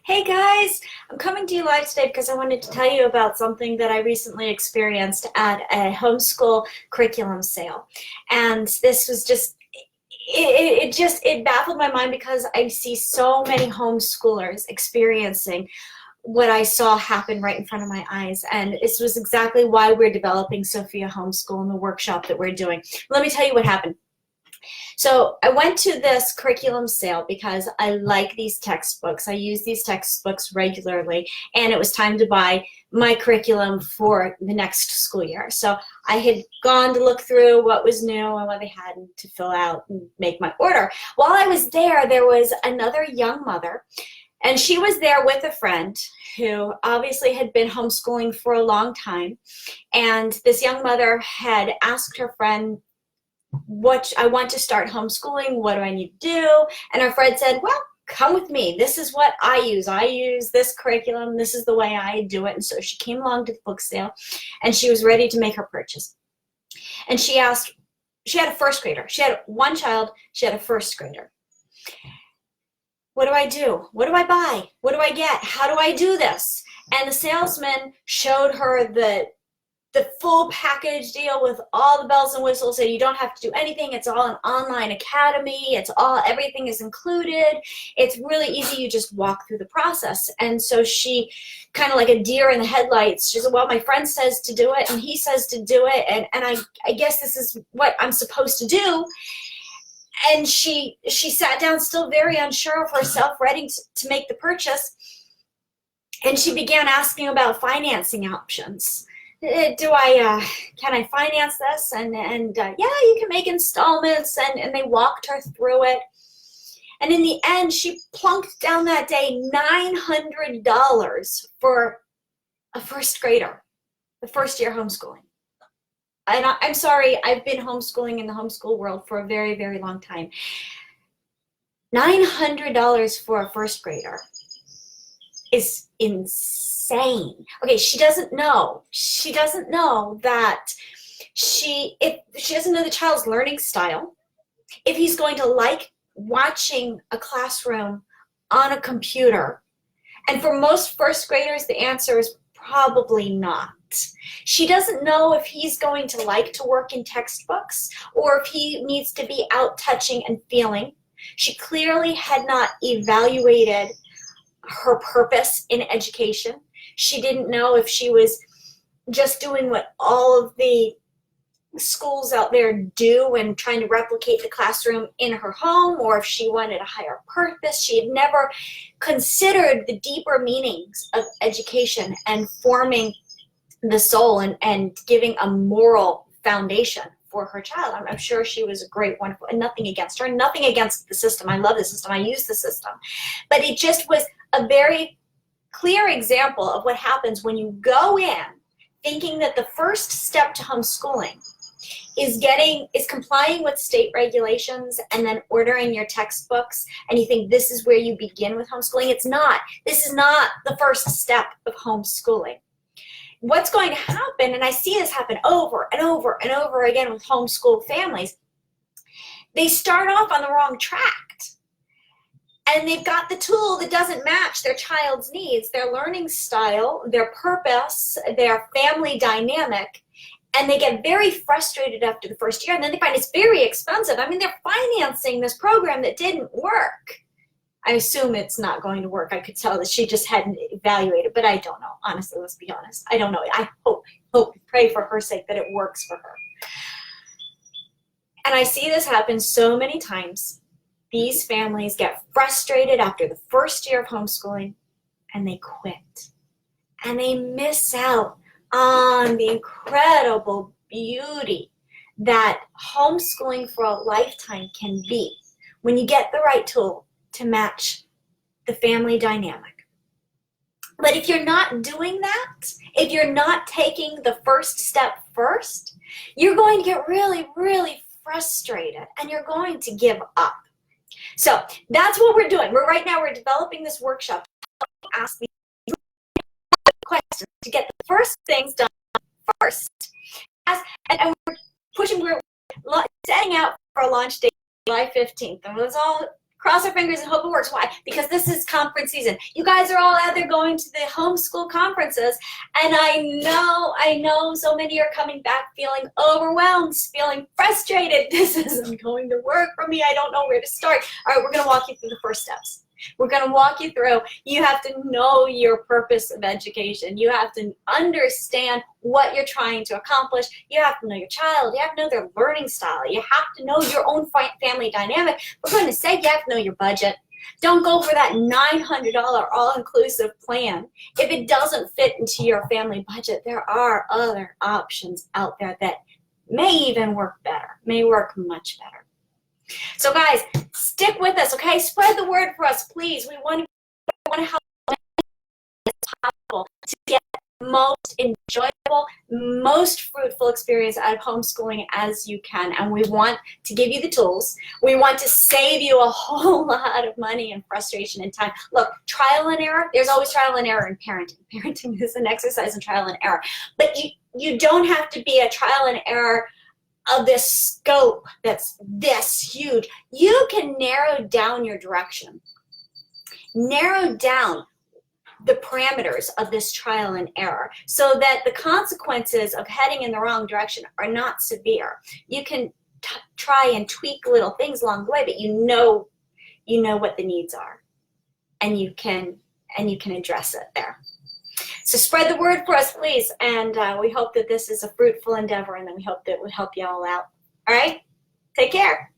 Hey guys, I'm coming to you live today because I wanted to tell you about something that I recently experienced at a homeschool curriculum sale. And this was it baffled my mind because I see so many homeschoolers experiencing what I saw happen right in front of my eyes. And this was exactly why we're developing Sophia Homeschool and the workshop that we're doing. Let me tell you what happened. So I went to this curriculum sale because I like these textbooks. I use these textbooks regularly, and it was time to buy my curriculum for the next school year. So I had gone to look through what was new and what they had to fill out and make my order. While I was there, there was another young mother, and she was there with a friend who obviously had been homeschooling for a long time. And this young mother had asked her friend, I want to start homeschooling. What do I need to do? And our friend said, well, come with me. This is what I use. I use this curriculum. This is the way I do it. And so she came along to the book sale and she was ready to make her purchase. And she had a first grader. She had one child. She had a first grader. What do I do? What do I buy? What do I get? How do I do this? And the salesman showed her the full package deal with all the bells and whistles, and you don't have to do anything. It's all an online academy. Everything is included. It's really easy. You just walk through the process. And so she, kind of like a deer in the headlights, she said, well, my friend says to do it, and he says to do it, and I guess this is what I'm supposed to do. And she sat down still very unsure of herself, ready to make the purchase, and she began asking about financing options. Can I finance this? And yeah, you can make installments, and they walked her through it. And in the end, she plunked down that day $900 for a first grader, the first year homeschooling. And I'm sorry, I've been homeschooling in the homeschool world for a very, very long time. $900 for a first grader is insane. Okay, she doesn't know. She doesn't know that if she doesn't know the child's learning style, if he's going to like watching a classroom on a computer. And for most first graders, the answer is probably not. She doesn't know if he's going to like to work in textbooks or if he needs to be out touching and feeling. She clearly had not evaluated her purpose in education. She didn't know if she was just doing what all of the schools out there do and trying to replicate the classroom in her home, or if she wanted a higher purpose. She had never considered the deeper meanings of education and forming the soul and giving a moral foundation for her child. I'm sure she was a great, wonderful, and nothing against her, nothing against the system. I love the system. I use the system. But it just was a very clear example of what happens when you go in thinking that the first step to homeschooling is complying with state regulations and then ordering your textbooks, and you think this is where you begin with homeschooling. It's not. This is not the first step of homeschooling. What's going to happen, and I see this happen over and over and over again with homeschool families, they start off on the wrong track. And they've got the tool that doesn't match their child's needs, their learning style, their purpose, their family dynamic, and they get very frustrated after the first year, and then they find it's very expensive. I mean, they're financing this program that didn't work. I assume it's not going to work. I could tell that she just hadn't evaluated, but I don't know. Honestly, let's be honest. I don't know. I hope, pray for her sake that it works for her. And I see this happen so many times. These families get frustrated after the first year of homeschooling and they quit. And they miss out on the incredible beauty that homeschooling for a lifetime can be when you get the right tool to match the family dynamic. But if you're not doing that, if you're not taking the first step first, you're going to get really, really frustrated and you're going to give up. So that's what we're doing. Right now we're developing this workshop to ask these questions to get the first things done first. And we're setting out for a launch date July 15th. And it's all Cross our fingers and hope it works. Why? Because this is conference season. You guys are all out there going to the homeschool conferences, and I know so many are coming back feeling overwhelmed, feeling frustrated. This isn't going to work for me. I don't know where to start. All right, we're going to walk you through the first steps. We're going to walk you through. You have to know your purpose of education. You have to understand what you're trying to accomplish. You have to know your child. You have to know their learning style. You have to know your own family dynamic. We're going to say you have to know your budget. Don't go for that $900 all-inclusive plan if it doesn't fit into your family budget. There are other options out there that may even work better, may work much better. So guys, stick with us, okay? Spread the word for us, please. We want to help as possible to get most enjoyable, most fruitful experience out of homeschooling as you can. And we want to give you the tools. We want to save you a whole lot of money and frustration and time. Look, trial and error, there's always trial and error in parenting. Parenting is an exercise in trial and error. But you don't have to be a trial and error of this scope that's this huge. You can narrow down your direction. Narrow down the parameters of this trial and error so that the consequences of heading in the wrong direction are not severe. You can try and tweak little things along the way, but you know what the needs are, and you can address it there. So spread the word for us, please, and we hope that this is a fruitful endeavor, and then we hope that it will help you all out. All right? Take care.